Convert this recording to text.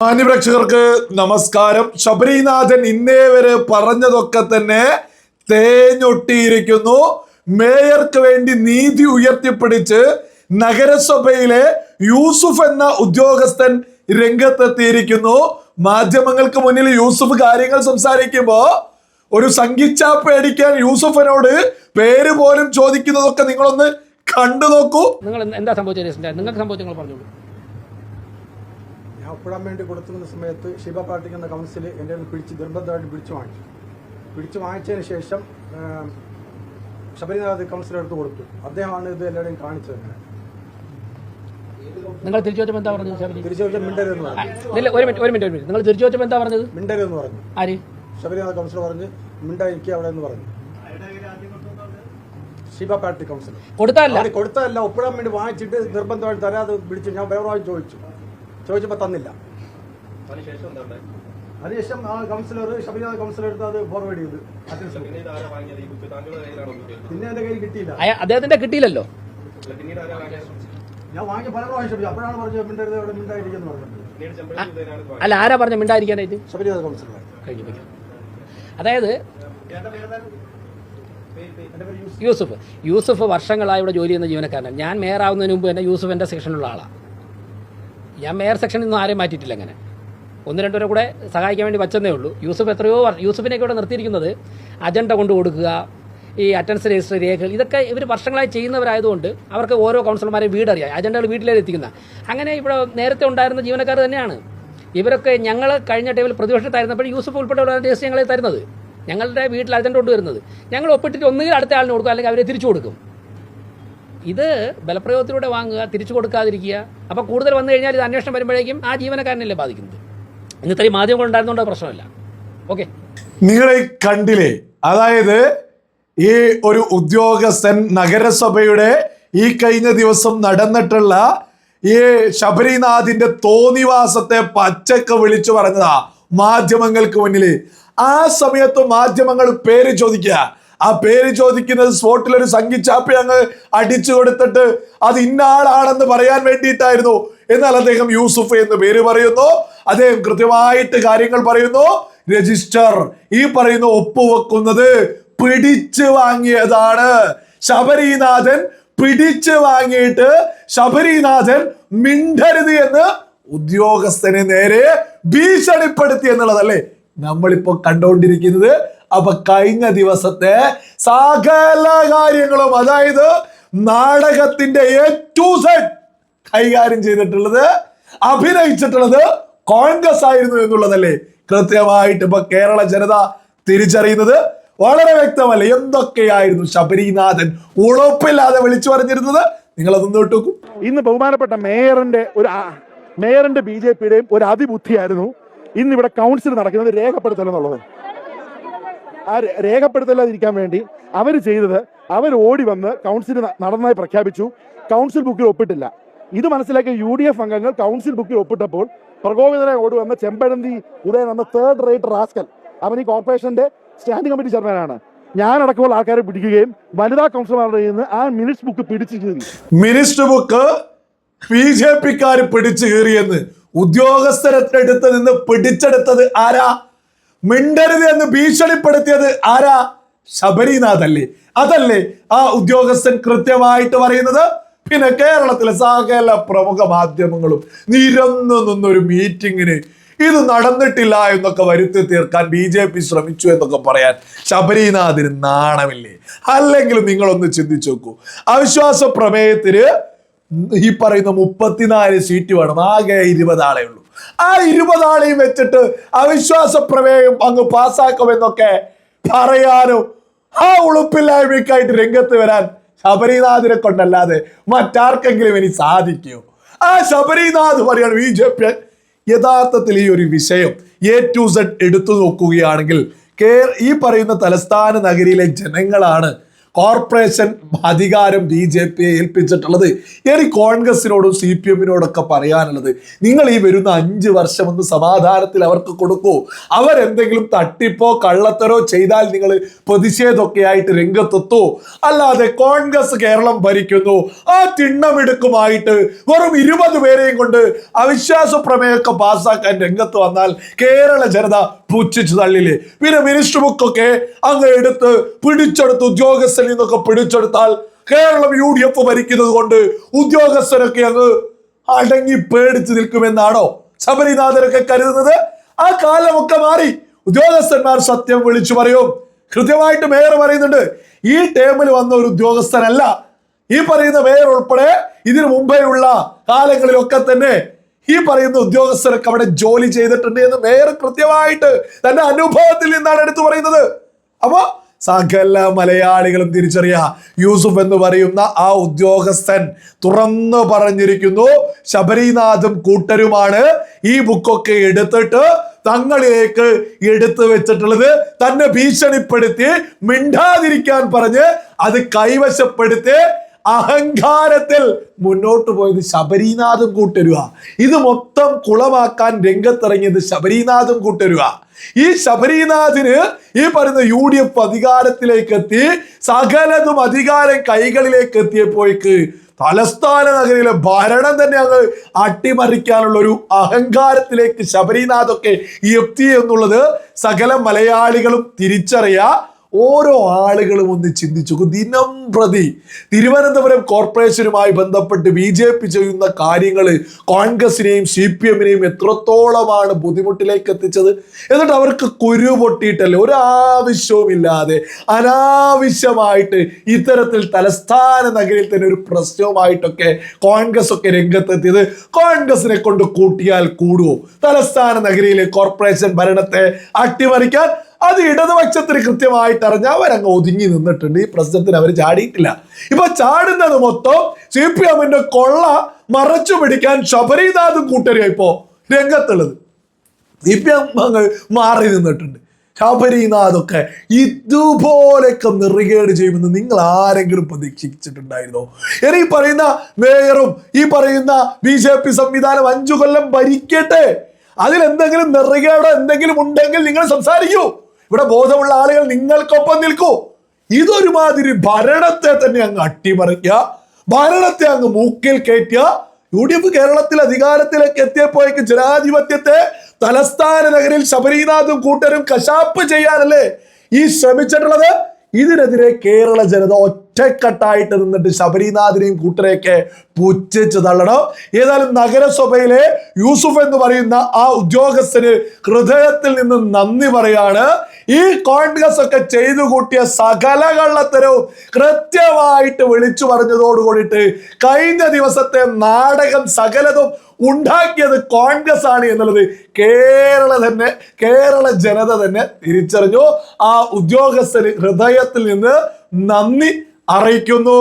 മാന്യപ്രേക്ഷകർക്ക് നമസ്കാരം. ശബരിനാഥൻ ഇന്നേ വരെ പറഞ്ഞതൊക്കെ തന്നെ തേഞ്ഞൊട്ടിയിരിക്കുന്നു. മേയർക്ക് വേണ്ടി നീതി ഉയർത്തിപ്പിടിച്ച് നഗരസഭയിലെ യൂസുഫ് എന്ന ഉദ്യോഗസ്ഥൻ രംഗത്തെത്തിയിരിക്കുന്നു. മാധ്യമങ്ങൾക്ക് മുന്നിൽ യൂസുഫ് കാര്യങ്ങൾ സംസാരിക്കുമ്പോ ഒരു സംഘിച്ചാപ്പ് അടിക്കാൻ യൂസുഫിനോട് പേര് പോലും ചോദിക്കുന്നതൊക്കെ നിങ്ങളൊന്ന് കണ്ടു നോക്കൂ. നിങ്ങൾ എന്താ സംഭവിച്ചത്? നിങ്ങൾക്ക് സംഭവിച്ചു നിങ്ങൾ പറഞ്ഞോളൂ. ഞാൻ ഒപ്പിടാൻ വേണ്ടി കൊടുക്കുന്ന സമയത്ത് ഷിബ പാർട്ടിക്ക് എന്ന കൗൺസിൽ എൻ്റെ നിർബന്ധമായിട്ട് പിടിച്ചു വാങ്ങിച്ചതിന് ശേഷം ശബരിനാഥ് കൗൺസിലെടുത്ത് കൊടുത്തു. അദ്ദേഹമാണ് ഇത് എല്ലാവരെയും കാണിച്ചത്. നിങ്ങൾ തിരിച്ചു വെച്ചപ്പോൾ എന്താ പറഞ്ഞത്? തിരിച്ചു വെച്ചാൽ മിണ്ടരുതെന്ന് പറഞ്ഞു. ഒരു മിനിറ്റ് നിങ്ങൾ തിരിച്ചു വെച്ചപ്പോൾ എന്താ പറഞ്ഞത്? മിണ്ടരുതെന്ന് പറഞ്ഞു. ആര്? ശബരിനാഥ് കൗൺസിലർ പറഞ്ഞ് മിണ്ടായിരിക്കുക അവിടെ എന്ന് പറഞ്ഞു. ഷിബ പാർട്ടി കൗൺസിലർ കൊടുത്തതല്ല, ഒപ്പിടാൻ വേണ്ടി വാങ്ങിച്ചിട്ട് നിർബന്ധമായിട്ട് തരാതെ പിടിച്ചു. ഞാൻ വേറെ ചോദിച്ചപ്പോൾ തന്നില്ല. അതിനുശേഷം ആ കൗൺസിലർ ശബരിനാഥ് കൗൺസിലർ എടുത്ത് അത് ഫോർവേഡ് ചെയ്ത് പിന്നെ എന്റെ കയ്യിൽ കിട്ടിയില്ല. അദ്ദേഹത്തിന്റെ കിട്ടിയില്ലല്ലോ. ഞാൻ വാങ്ങിയ പല പ്രാവശ്യം അപ്പോഴാണ് പറഞ്ഞത് മിണ്ടരുത് അവിടെ മിണ്ടായിരിക്കുന്നു പറഞ്ഞത്. അല്ല, ആരാ പറഞ്ഞ മിണ്ടായിരിക്കാനായിട്ട്? ശബരിനാഥ് കൗൺസിലർ കഴിഞ്ഞു. അതായത് യൂസുഫ് വർഷങ്ങളായി ഇവിടെ ജോലി ചെയ്യുന്ന ജീവനക്കാരനാണ്. ഞാൻ മേയർ ആവുന്നതിന് മുമ്പ് തന്നെ യൂസുഫ് എൻ്റെ സെക്ഷനിലുള്ള ആളാണ്. ഞാൻ മേയർ സെക്ഷനിൽ നിന്ന് ആരെയും മാറ്റിയിട്ടില്ല. അങ്ങനെ ഒന്ന് രണ്ടുപേരെ കൂടെ സഹായിക്കാൻ വേണ്ടി വച്ചതേ ഉള്ളൂ. യൂസുഫിനെയൊക്കെ ഇവിടെ നിർത്തിയിരിക്കുന്നത് അജണ്ട കൊണ്ട് കൊടുക്കുക, ഈ അറ്റൻഡൻസ് രജിസ്റ്റർ രേഖകൾ, ഇതൊക്കെ ഇവർ വർഷങ്ങളായി ചെയ്യുന്നവരായതുകൊണ്ട് അവർക്ക് ഓരോ കൗൺസിലർമാരെ വീടറിയാം, അജണ്ടകൾ വീട്ടിലേക്ക് എത്തിക്കുന്ന. അങ്ങനെ ഇവിടെ നേരത്തെ ഉണ്ടായിരുന്ന ജീവനക്കാർ തന്നെയാണ് ഇവരൊക്കെ. ഞങ്ങൾ കഴിഞ്ഞ ടൈമിൽ പ്രതിപക്ഷത്തായിരുന്നപ്പോൾ യൂസുഫ് ഉൾപ്പെടെയുള്ള രജിസ്റ്റർ ഞങ്ങളെ തരുന്നത്, ഞങ്ങളുടെ വീട്ടിൽ അജണ്ട കൊണ്ടുവരുന്നത്. ഞങ്ങൾ ഒപ്പിട്ടിട്ട് ഒന്നുകിൽ അടുത്ത ആളിന് കൊടുക്കും, അല്ലെങ്കിൽ അവരെ തിരിച്ചു കൊടുക്കും. ഇത് ബലപ്രയോഗത്തിലൂടെ വാങ്ങുക, തിരിച്ചു കൊടുക്കാതിരിക്കുക. അപ്പോൾ കൂടുതൽ വന്നു കഴിഞ്ഞാൽ ഇത് അന്വേഷണം വരുമ്പോഴേക്കും ആ ജീവനക്കാരനല്ലേ ബാധിക്കുന്നത്. ഇന്നത്തെ ഈ മാധ്യമങ്ങൾ ഉണ്ടായിരുന്നുകൊണ്ട് പ്രശ്നമല്ല. ഓക്കെ, നിങ്ങളെ കണ്ടില്ലേ? അതായത് ഈ ഒരു ഉദ്യോഗസ്ഥൻ നഗരസഭയുടെ ഈ കഴിഞ്ഞ ദിവസം നടന്നിട്ടുള്ള ഈ ശബരിനാഥിന്റെ തോന്നിവാസത്തെ പച്ചക്ക് വിളിച്ചു പറഞ്ഞതാ മാധ്യമങ്ങൾക്ക് മുന്നില്. ആ സമയത്ത് മാധ്യമങ്ങൾ പേര് ചോദിക്കുക. ആ പേര് ചോദിക്കുന്നത് സ്പോട്ടിൽ ഒരു സംഘിച്ചാപ്പി അങ്ങ് അടിച്ചു കൊടുത്തിട്ട് അത് ഇന്ന ആളാണെന്ന് പറയാൻ വേണ്ടിയിട്ടായിരുന്നു. എന്നാൽ അദ്ദേഹം യൂസുഫ് എന്ന് പേര് പറയുന്നു. അദ്ദേഹം കൃത്യമായിട്ട് കാര്യങ്ങൾ പറയുന്നു. രജിസ്റ്റർ ഈ പറയുന്ന ഒപ്പുവെക്കുന്നത് പിടിച്ചു വാങ്ങിയതാണ്. ശബരിനാഥൻ പിടിച്ചു വാങ്ങിയിട്ട് ശബരിനാഥൻ മിണ്ടരുത് എന്ന് ഉദ്യോഗസ്ഥനെ നേരെ ഭീഷണിപ്പെടുത്തി എന്നുള്ളതല്ലേ നമ്മളിപ്പോ കണ്ടുകൊണ്ടിരിക്കുന്നത്. അപ്പൊ കഴിഞ്ഞ ദിവസത്തെ സകല കാര്യങ്ങളും, അതായത് നാടകത്തിന്റെ A to Z കൈകാര്യം ചെയ്തിട്ടുള്ളത്, അഭിനയിച്ചിട്ടുള്ളത് കോൺഗ്രസ് ആയിരുന്നു എന്നുള്ളതല്ലേ കൃത്യമായിട്ട് ഇപ്പൊ കേരള ജനത തിരിച്ചറിയുന്നത്. വളരെ വ്യക്തമല്ലേ എന്തൊക്കെയായിരുന്നു ശബരിനാഥൻ ഉറപ്പില്ലാതെ വിളിച്ചു പറഞ്ഞിരുന്നത്. നിങ്ങൾ അതൊന്ന് വിട്ടുവെക്കും. ഇന്ന് ബഹുമാനപ്പെട്ട മേയറിന്റെ BJPയുടെയും ഒരു അതിബുദ്ധിയായിരുന്നു ഇന്നിവിടെ കൗൺസിൽ നടക്കുന്നത് രേഖപ്പെടുത്തൽ എന്നുള്ളത്. ആ രേഖപ്പെടുത്തലാതിരിക്കാൻ വേണ്ടി അവർ ചെയ്തത്, അവർ ഓടി വന്ന് കൗൺസിൽ നടന്നതായി പ്രഖ്യാപിച്ചു. കൗൺസിൽ ബുക്കിൽ ഒപ്പിട്ടില്ല. ഇത് മനസ്സിലാക്കിയ UDF അംഗങ്ങൾ കൗൺസിൽ ബുക്കിൽ ഒപ്പിട്ടപ്പോൾ പ്രകോപിതനെ ഓടി വന്ന ചെമ്പഴന്തി ഉദയൻ എന്ന തേർഡ് റേറ്റ് റാസ്കൽ, അവൻ ഈ കോർപ്പറേഷന്റെ സ്റ്റാൻഡിംഗ് കമ്മിറ്റി ചെയർമാനാണ്. ഞാനടക്കമുള്ള ആൾക്കാരെ പിടിക്കുകയും വനിതാ കൗൺസിലർമാരുടെ കയ്യിൽ നിന്ന് ആ മിനിറ്റ്സ് ബുക്ക് പിടിച്ചു കീറി. മിനിറ്റ്സ് ബുക്ക് BJPക്കാർ പിടിച്ചു കീറിയെന്ന് ഉദ്യോഗസ്ഥരെടുത്ത് നിന്ന് പിടിച്ചെടുത്തത് ആരാ? മിണ്ടരുത് എന്ന് ഭീഷണിപ്പെടുത്തിയത് ആരാ? ശബരിനാഥ് അല്ലേ? അതല്ലേ ആ ഉദ്യോഗസ്ഥൻ കൃത്യമായിട്ട് പറയുന്നത്. പിന്നെ കേരളത്തിലെ സകല പ്രമുഖ മാധ്യമങ്ങളും നിരന്നു നിന്നൊരു മീറ്റിങ്ങിന് ഇത് നടന്നിട്ടില്ല എന്നൊക്കെ വരുത്തി തീർക്കാൻ BJP ശ്രമിച്ചു എന്നൊക്കെ പറയാൻ ശബരിനാഥിന് നാണമില്ലേ? അല്ലെങ്കിൽ നിങ്ങളൊന്ന് ചിന്തിച്ചു നോക്കൂ. അവിശ്വാസ പ്രമേയത്തിന് ഈ പറയുന്ന 34 സീറ്റ് വേണം, ആകെ 20 ആളേ ഉള്ളൂ. ആ 20 ആളെയും വെച്ചിട്ട് അവിശ്വാസ പ്രമേയം അങ്ങ് പാസ്സാക്കുമെന്നൊക്കെ പറയാനും ആ ഉളുപ്പില്ലായ്മയ്ക്കായിട്ട് രംഗത്ത് വരാൻ ശബരിനാഥിനെ കൊണ്ടല്ലാതെ മറ്റാർക്കെങ്കിലും ഇനി സാധിക്കുമോ? ആ ശബരിനാഥ് പറയാണ് BJP യഥാർത്ഥത്തിൽ ഈ ഒരു വിഷയം A to Z എടുത്തു നോക്കുകയാണെങ്കിൽ ഈ പറയുന്ന തലസ്ഥാന നഗരിയിലെ ജനങ്ങളാണ് കോർപ്പറേഷൻ അധികാരം BJP ഏൽപ്പിച്ചിട്ടുള്ളത്. ഇനി കോൺഗ്രസിനോടും CPM-നോടൊക്കെ പറയാനുള്ളത്, നിങ്ങൾ ഈ വരുന്ന 5 വർഷം ഒന്ന് സമാധാനത്തിൽ അവർക്ക് കൊടുക്കൂ. അവരെന്തെങ്കിലും തട്ടിപ്പോ കള്ളത്തരോ ചെയ്താൽ നിങ്ങൾ പ്രതിഷേധമൊക്കെ ആയിട്ട് രംഗത്തെത്തൂ. അല്ലാതെ കോൺഗ്രസ് കേരളം ഭരിക്കുന്നു, ആ തിണ്ണമെടുക്കുമായിട്ട് വെറും 20 പേരെയും കൊണ്ട് അവിശ്വാസ പ്രമേയമൊക്കെ പാസ്സാക്കാൻ രംഗത്ത് വന്നാൽ കേരള ജനത പുച്ഛിച്ചു തള്ളില്ലേ? പിന്നെ മിനിസ്റ്റർ ബുക്കൊക്കെ അങ്ങ് എടുത്ത് പിടിച്ചെടുത്ത് ഉദ്യോഗസ്ഥരിൽ നിന്നൊക്കെ പിടിച്ചെടുത്താൽ കേരളം UDF ഭരിക്കുന്നത് കൊണ്ട് ഉദ്യോഗസ്ഥരൊക്കെ അങ്ങ് അടങ്ങി പേടിച്ചു നിൽക്കുമെന്നാണോ ശബരിനാഥനൊക്കെ കരുതുന്നത്? ആ കാലമൊക്കെ മാറി. ഉദ്യോഗസ്ഥന്മാർ സത്യം വിളിച്ചു പറയും. കൃത്യമായിട്ട് മേയർ പറയുന്നുണ്ട്, ഈ ടേമിൽ വന്ന ഒരു ഉദ്യോഗസ്ഥനല്ല ഈ പറയുന്ന മേയർ ഉൾപ്പെടെ ഇതിനു മുമ്പേ ഉള്ള കാലങ്ങളിലൊക്കെ തന്നെ ഈ പറയുന്ന ഉദ്യോഗസ്ഥരൊക്കെ അവിടെ ജോലി ചെയ്തിട്ടുണ്ട് എന്ന് മേയർ കൃത്യമായിട്ട് തന്റെ അനുഭവത്തിൽ നിന്നാണ് എടുത്തു പറയുന്നത്. അപ്പൊ സകല മലയാളികളും തിരിച്ചറിയാ, യൂസുഫ് എന്ന് പറയുന്ന ആ ഉദ്യോഗസ്ഥൻ തുറന്നു പറഞ്ഞിരിക്കുന്നു, ശബരിനാഥും കൂട്ടരുമാണ് ഈ ബുക്കൊക്കെ എടുത്തിട്ട് തങ്ങളിലേക്ക് എടുത്തു വെച്ചിട്ടുള്ളത്. തന്നെ ഭീഷണിപ്പെടുത്തി മിണ്ടാതിരിക്കാൻ പറഞ്ഞ് അത് കൈവശപ്പെടുത്തി അഹങ്കാരത്തിൽ മുന്നോട്ട് പോയത് ശബരിനാഥും കൂട്ടരുക. ഇത് മൊത്തം കുളമാക്കാൻ രംഗത്തിറങ്ങിയത് ശബരിനാഥും കൂട്ടരുക. ഈ ശബരിനാഥിന് ഈ പറയുന്ന UDF അധികാരത്തിലേക്ക് എത്തി, സകലതും അധികാരം കൈകളിലേക്ക് എത്തിയപ്പോഴേക്ക് തലസ്ഥാന നഗരിയിലെ ഭരണം തന്നെ അങ്ങ് അട്ടിമറിക്കാനുള്ള ഒരു അഹങ്കാരത്തിലേക്ക് ശബരിനാഥൊക്കെ എത്തി എന്നുള്ളത് സകല മലയാളികളും തിരിച്ചറിയാ. ഓരോ ആളുകളും ഒന്ന് ചിന്തിച്ചു. ദിനം പ്രതി തിരുവനന്തപുരം കോർപ്പറേഷനുമായി ബന്ധപ്പെട്ട് BJP ചെയ്യുന്ന കാര്യങ്ങൾ കോൺഗ്രസിനെയും CPM-നെയും എത്രത്തോളമാണ് ബുദ്ധിമുട്ടിലേക്ക് എത്തിച്ചത്. എന്നിട്ട് അവർക്ക് കുരു പൊട്ടിയിട്ടല്ലേ, ഒരു ആവശ്യവുമില്ലാതെ അനാവശ്യമായിട്ട് ഇത്തരത്തിൽ തലസ്ഥാന നഗരിയിൽ തന്നെ ഒരു പ്രശ്നവുമായിട്ടൊക്കെ കോൺഗ്രസ് ഒക്കെ രംഗത്തെത്തിയത്. കോൺഗ്രസിനെ കൊണ്ട് കൂട്ടിയാൽ കൂടുവോ തലസ്ഥാന നഗരിയിലെ കോർപ്പറേഷൻ ഭരണത്തെ അട്ടിമറിക്കാൻ? അത് ഇടതുപക്ഷത്തിന് കൃത്യമായിട്ട് അറിഞ്ഞാൽ അവരങ്ങ് ഒതുങ്ങി നിന്നിട്ടുണ്ട്. ഈ പ്രശ്നത്തിന് അവർ ചാടിയിട്ടില്ല. ഇപ്പൊ ചാടുന്നത് മൊത്തം CPM-ന്റെ കൊള്ള മറച്ചു പിടിക്കാൻ ശബരിനാഥും കൂട്ടരും ഇപ്പോ രംഗത്തുള്ളത്. CPM അങ്ങ് മാറി നിന്നിട്ടുണ്ട്. ശബരിനാഥൊക്കെ ഇതുപോലെയൊക്കെ നെറുകേട് ചെയ്യുമെന്ന് നിങ്ങൾ ആരെങ്കിലും പ്രതീക്ഷിച്ചിട്ടുണ്ടായിരുന്നോ? ഈ പറയുന്ന മേയറും ഈ പറയുന്ന BJP സംവിധാനം 5 കൊല്ലം ഭരിക്കട്ടെ, അതിലെന്തെങ്കിലും നെറുകേടോ എന്തെങ്കിലും ഉണ്ടെങ്കിൽ നിങ്ങൾ സംസാരിക്കൂ. ഇവിടെ ബോധമുള്ള ആളുകൾ നിങ്ങൾക്കൊപ്പം നിൽക്കൂ. ഇതൊരുമാതിരി ഭരണത്തെ തന്നെ അങ്ങ് അട്ടിമറിക്കുക, ഭരണത്തെ അങ്ങ് മൂക്കിൽ കയറ്റുക. UDF കേരളത്തിൽ അധികാരത്തിലേക്ക് എത്തിയപ്പോഴേക്ക് ജനാധിപത്യത്തെ തലസ്ഥാന നഗരിൽ ശബരിനാഥും കൂട്ടരും കശാപ്പ് ചെയ്യാനല്ലേ ഈ ശ്രമിച്ചിട്ടുള്ളത്. ഇതിനെതിരെ കേരള ജനത ഒറ്റക്കെട്ടായിട്ട് നിന്നിട്ട് ശബരിനാഥിനെയും കൂട്ടരെയൊക്കെ പുച്ഛിച്ച് തള്ളണം. ഏതായാലും നഗരസഭയിലെ യൂസുഫ് എന്ന് പറയുന്ന ആ ഉദ്യോഗസ്ഥന് ഹൃദയത്തിൽ നിന്ന് നന്ദി പറയാണ്. ഈ കോൺഗ്രസ് ഒക്കെ ചെയ്തു കൂട്ടിയ സകല കള്ളത്തരവും കൃത്യമായിട്ട് വിളിച്ചു പറഞ്ഞതോടുകൂടിയിട്ട് കഴിഞ്ഞ ദിവസത്തെ നാടകം സകലതും ഉണ്ടാക്കിയത് കോൺഗ്രസ് ആണ് എന്നുള്ളത് കേരള ജനത തന്നെ തിരിച്ചറിഞ്ഞു. ആ ഉദ്യോഗസ്ഥന് ഹൃദയത്തിൽ നിന്ന് നന്ദി അറിയിക്കുന്നു.